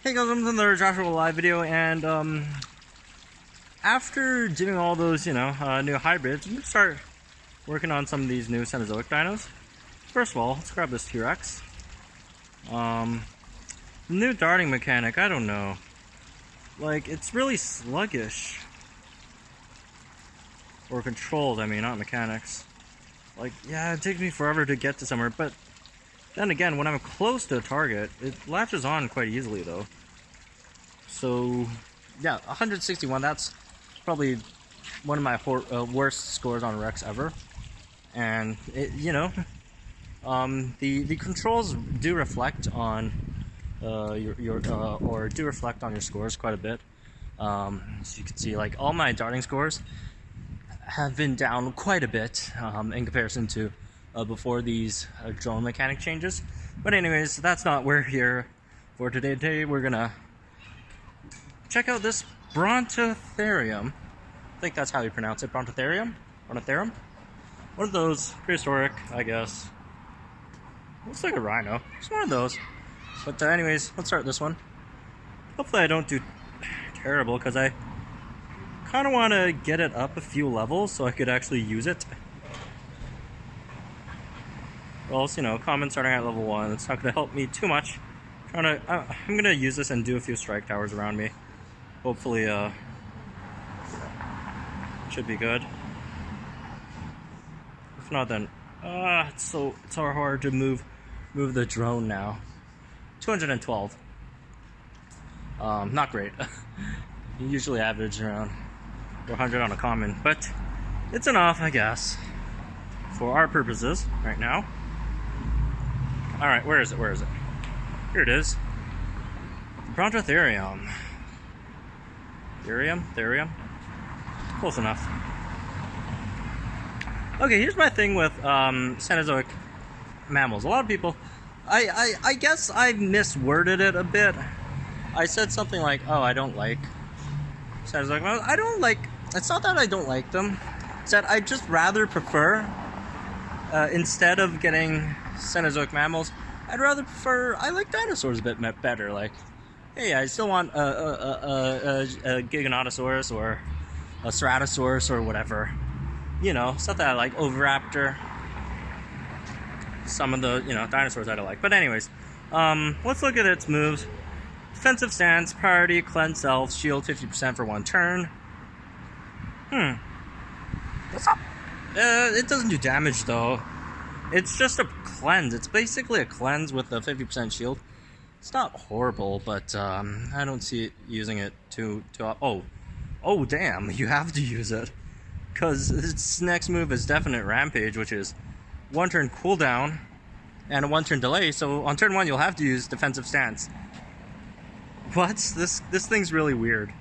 Hey guys, welcome to another Jurassic World Alive video, and after doing all those, new hybrids, I'm gonna start working on some of these new Cenozoic Dinos. First of all, let's grab this T-Rex. New darting mechanic, I don't know. Like, it's really sluggish. Or controlled, I mean, not mechanics. Like, yeah, it takes me forever to get to somewhere, but then again, when I'm close to a target, it latches on quite easily, though. So, yeah, 161, that's probably one of my worst scores on Rex ever. And, the controls do reflect on do reflect on your scores quite a bit. So you can see, like, all my darting scores have been down quite a bit in comparison to before these drone mechanic changes. But anyways, that's not what we're here for today. Today we're gonna check out this Brontotherium. I think that's how you pronounce it, Brontotherium? Brontotherium? One of those, prehistoric, I guess. Looks like a rhino. It's one of those. But anyways, let's start this one. Hopefully I don't do terrible, because I kind of want to get it up a few levels so I could actually use it. Well, common starting at level 1, it's not going to help me too much. I'm going to use this and do a few strike towers around me. Hopefully, should be good. If not, then, it's so hard to move the drone now. 212. Not great. You usually average around 400 on a common, but it's enough, I guess, for our purposes right now. Alright, where is it? Here it is. Brontotherium. Therium? Close enough. Okay, here's my thing with Cenozoic mammals. A lot of people, I guess I misworded it a bit. I said something like, oh, I don't like Cenozoic mammals. I don't like, it's not that I don't like them, it's that I just rather prefer, instead of getting Cenozoic mammals, I like dinosaurs a bit better. Like, hey, I still want a Giganotosaurus or a Ceratosaurus or whatever. Stuff that I like, Oviraptor. Some of the, dinosaurs that I like. But anyways, let's look at its moves. Defensive stance, priority, cleanse self, shield 50% for one turn. What's up? It doesn't do damage though. It's just a cleanse. It's basically a cleanse with a 50% shield. It's not horrible, but I don't see it using it too. Oh, damn! You have to use it because its next move is definite rampage, which is 1 turn cooldown and a 1 turn delay. So on turn 1, you'll have to use defensive stance. What? This thing's really weird.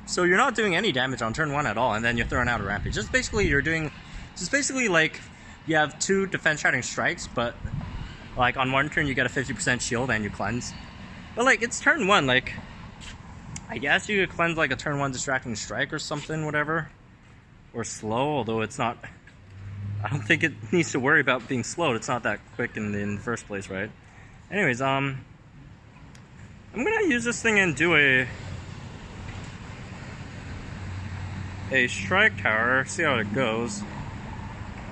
So you're not doing any damage on turn 1 at all, and then you're throwing out a rampage. Just basically like you have 2 defense shatting strikes, but like on 1 turn you get a 50% shield and you cleanse. But like, it's turn 1, like I guess you could cleanse like a turn 1 distracting strike or something, whatever. Or slow, although it's not, I don't think it needs to worry about being slowed. It's not that quick in the first place, right? Anyways, I'm gonna use this thing and do a strike tower, see how it goes.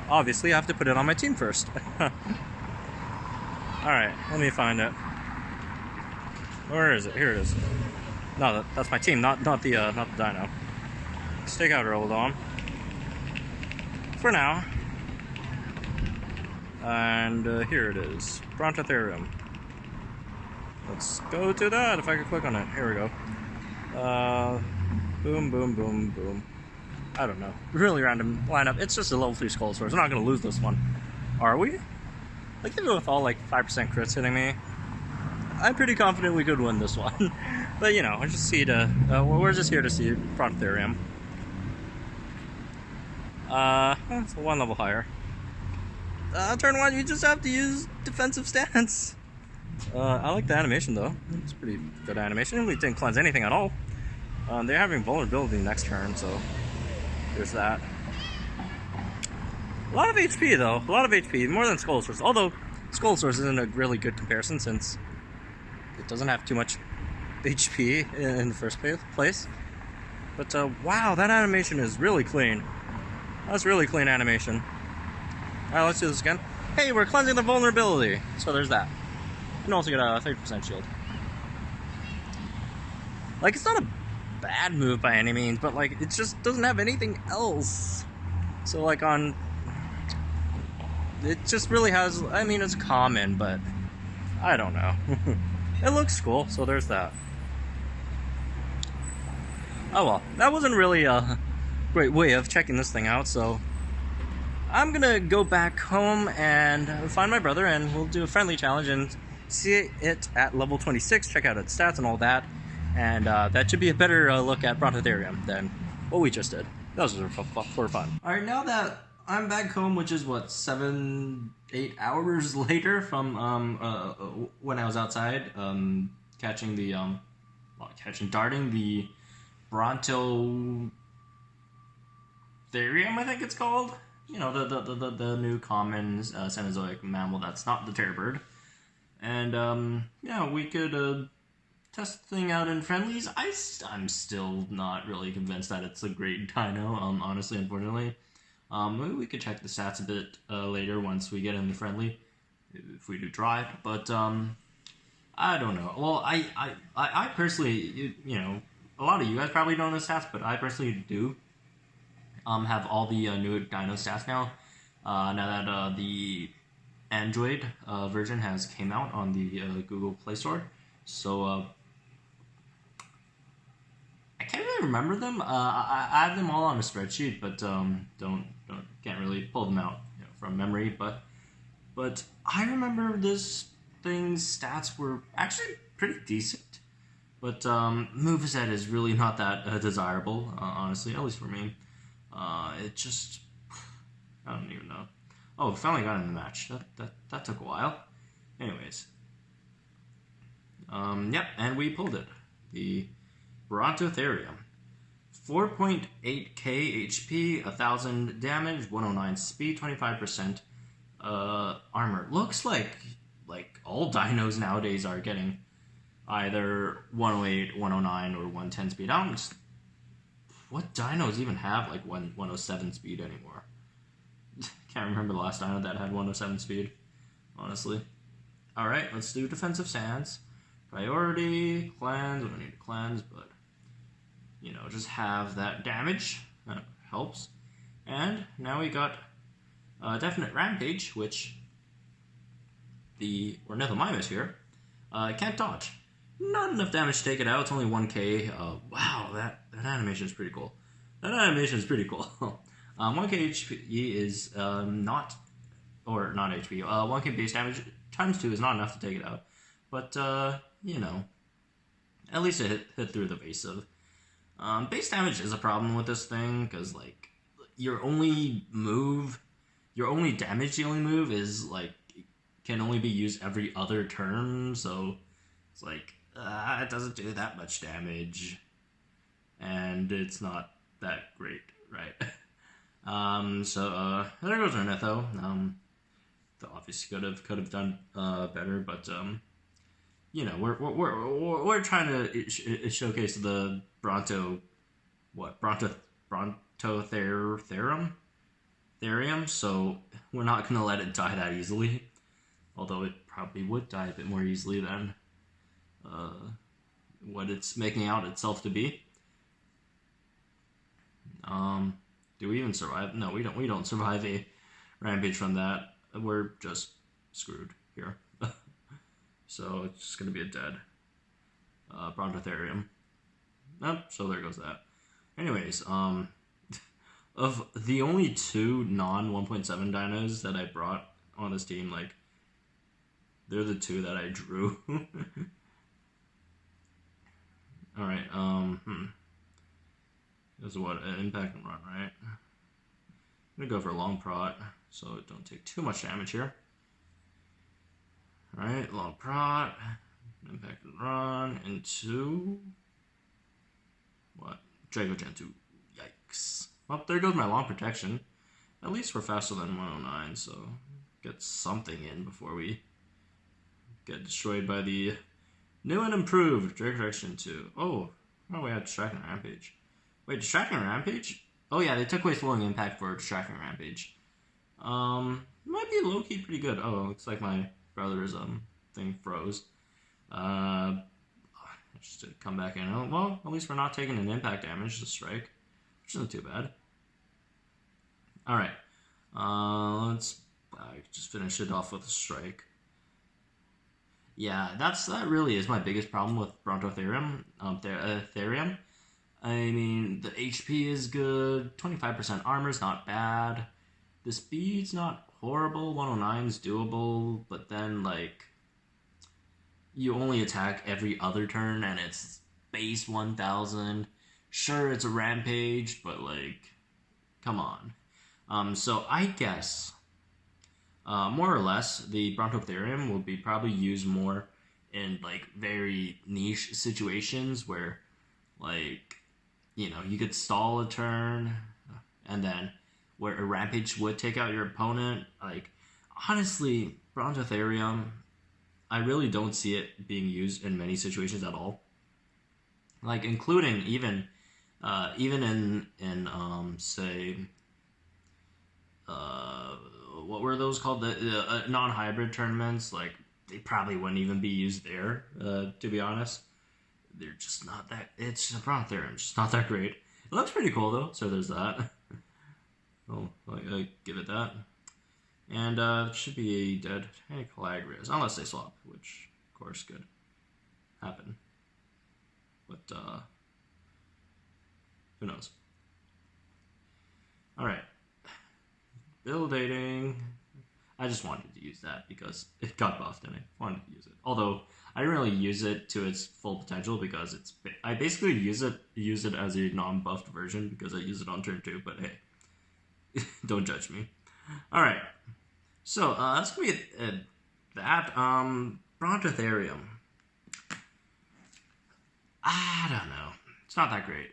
Obviously, I have to put it on my team first. Alright, let me find it. Where is it? Here it is. No, that's my team, not the dino. Let's take out Roldom for now. And here it is. Brontotherium. Let's go to that, if I could click on it. Here we go. Boom, boom, boom, boom. I don't know. Really random lineup. It's just a level 3 Skull Source. We're not going to lose this one. Are we? Like, even with all, like, 5% crits hitting me, I'm pretty confident we could win this one. But, I just see we're just here to see Brontotherium. It's 1 level higher. Turn 1, you just have to use defensive stance. I like the animation, though. It's pretty good animation. We didn't cleanse anything at all. They're having vulnerability next turn, so there's that. A lot of HP, though. A lot of HP. More than Skull Source. Although, Skull Source isn't a really good comparison since it doesn't have too much HP in the first place. But wow, that animation is really clean. That's really clean animation. Alright, let's do this again. Hey, we're cleansing the vulnerability. So there's that. You can also get a 30% shield. Like, it's not a bad move by any means, but like, it just doesn't have anything else. So like on... It just really has... I mean, it's common, but... I don't know. It looks cool, so there's that. Oh well, that wasn't really a great way of checking this thing out, so... I'm gonna go back home and find my brother, and we'll do a friendly challenge and see it at level 26, check out its stats and all that. And that should be a better look at Brontotherium than what we just did. Those were for fun. Alright, now that I'm back home, which is what, 7-8 hours later from when I was outside, darting the Brontotherium, I think it's called. You know, the new common Cenozoic mammal that's not the terror bird. And yeah, we could test the thing out in friendlies. I'm still not really convinced that it's a great dino, honestly, unfortunately. Maybe we could check the stats a bit later once we get into friendly, if we do try it. But I don't know. Well, I personally, you know, a lot of you guys probably don't know the stats, but I personally do have all the new dino stats now. Now that the Android version has came out on the Google Play Store, so I can't really remember them. I have them all on a spreadsheet, but can't really pull them out, you know, from memory. But I remember this thing's stats were actually pretty decent. But moveset is really not that desirable, honestly, at least for me. It just, I don't even know. Oh, we finally got in the match. That took a while. Anyways, yep, and we pulled it. The Brontotherium. 4.8k HP, 1000 damage, 109 speed, 25% armor. Looks like all dinos nowadays are getting either 108, 109, or 110 speed. What dinos even have like 107 speed anymore? Can't remember the last dino that had 107 speed, honestly. Alright, let's do defensive stance. Priority, cleanse, we don't need to cleanse, but, you know, just have that damage. That helps. And now we got Definite Rampage, which the Ornithomimus here can't dodge. Not enough damage to take it out, it's only 1k. Wow, that animation is pretty cool. 1k HP is not HP. 1k base damage times 2 is not enough to take it out. But, you know, at least it hit through the base of. Base damage is a problem with this thing, because, like, your only damage is, like, can only be used every other turn, so it's like, it doesn't do that much damage, and it's not that great, right? So, there goes Ornitho. Obviously could have done better, but you know, we're trying to showcase the Brontotherium, so we're not gonna let it die that easily. Although it probably would die a bit more easily than what it's making out itself to be. Do we even survive? No, we don't. We don't survive a rampage from that. We're just screwed here. So it's just gonna be a dead Brontotherium. Oh, so there goes that. Anyways, of the only 2 non 1.7 dinos that I brought on this team, like, they're the 2 that I drew. Alright, this is what, an impact and run, right? I'm gonna go for a long prot, so don't take too much damage here. Alright, long prot, impact and run, into... what? Drago Gen 2. Yikes. Well, there goes my long protection. At least we're faster than 109, so get something in before we get destroyed by the New and improved Direction 2. Oh, we had Distracting Rampage. Wait, Distracting Rampage? Oh yeah, they took away Slowing Impact for Distracting Rampage. Might be low-key pretty good. Oh, looks like my brother's thing froze. Just to come back in. Oh, well, at least we're not taking an impact damage to strike, which isn't too bad. Alright. Let's just finish it off with a strike. Yeah, that really is my biggest problem with Brontotherium. Therium. I mean, the HP is good, 25% armor is not bad, the speed's not horrible, 109 is doable, but then, like, you only attack every other turn, and it's base 1000. Sure, it's a rampage, but, like, come on. So I guess, more or less, the Brontotherium will be probably used more in, like, very niche situations where, like, you know, you could stall a turn, and then where a rampage would take out your opponent. Like, honestly, Brontotherium, I really don't see it being used in many situations at all. Like, including even in say, what were those called? The non-hybrid tournaments. Like, they probably wouldn't even be used there, to be honest. They're just not that. It's a Brontotherium, just not that great. It looks pretty cool though, so there's that. Oh, I give it that. And it should be a dead Calagrius, unless they swap, which of course could happen. But who knows? All right, building. I just wanted to use that because it got buffed and I wanted to use it. Although I didn't really use it to its full potential because I basically use it as a non-buffed version because I use it on turn 2. But hey, don't judge me. All right, so that's gonna be that. Brontotherium. I don't know. It's not that great.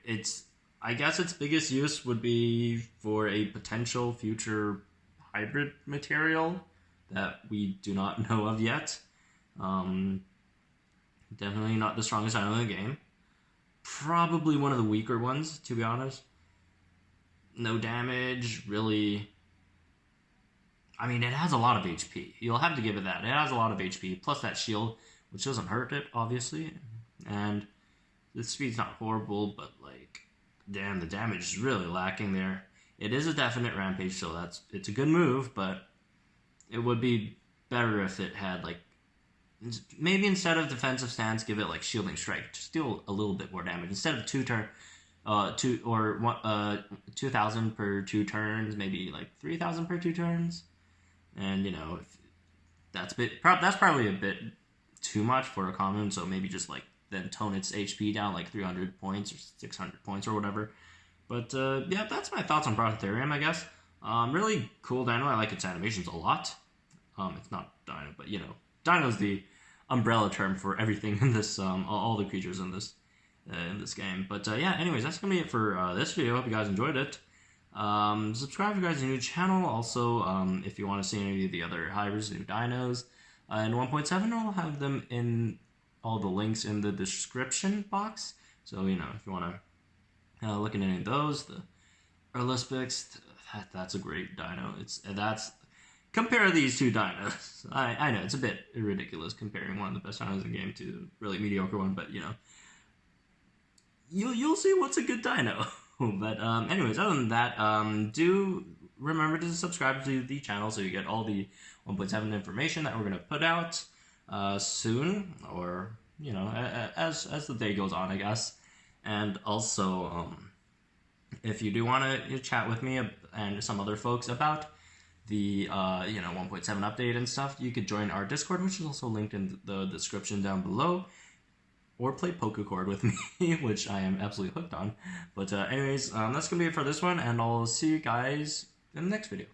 I guess its biggest use would be for a potential future hybrid material that we do not know of yet. Definitely not the strongest item in the game. Probably one of the weaker ones, to be honest. No damage, really. I mean, it has a lot of HP. You'll have to give it that. It has a lot of HP, plus that shield, which doesn't hurt it, obviously. And the speed's not horrible, but, like, damn, the damage is really lacking there. It is a definite rampage, so it's a good move, but it would be better if it had, like, maybe instead of defensive stance, give it, like, shielding strike. Just deal a little bit more damage. Instead of 2,000 per 2 turns, maybe, like, 3,000 per 2 turns. And, you know, that's probably a bit too much for a common, so maybe just, like, then tone its HP down, like, 300 points or 600 points or whatever. But, yeah, that's my thoughts on Brontotherium, I guess. Really cool dino. I like its animations a lot. It's not dino, but, you know, dino's the umbrella term for everything in this, all the creatures in this game. But, yeah, anyways, that's going to be it for this video. Hope you guys enjoyed it. Subscribe if you guys are new to the channel. Also, if you want to see any of the other hybrids, new dinos, and 1.7, I'll have them in all the links in the description box. So, you know, if you want to look at any of those, the Erlispix, that's a great dino. Compare these two dinos. I know, it's a bit ridiculous comparing one of the best dinos in the game to a really mediocre one, but, you know, you'll see what's a good dino. But, anyways, other than that, do remember to subscribe to the channel so you get all the 1.7 information that we're going to put out soon, or, you know, as the day goes on, I guess. And also, if you do want to chat with me and some other folks about the, you know, 1.7 update and stuff, you could join our Discord, which is also linked in the description down below. Or play Pokecord with me, which I am absolutely hooked on. But anyways, that's going to be it for this one, and I'll see you guys in the next video.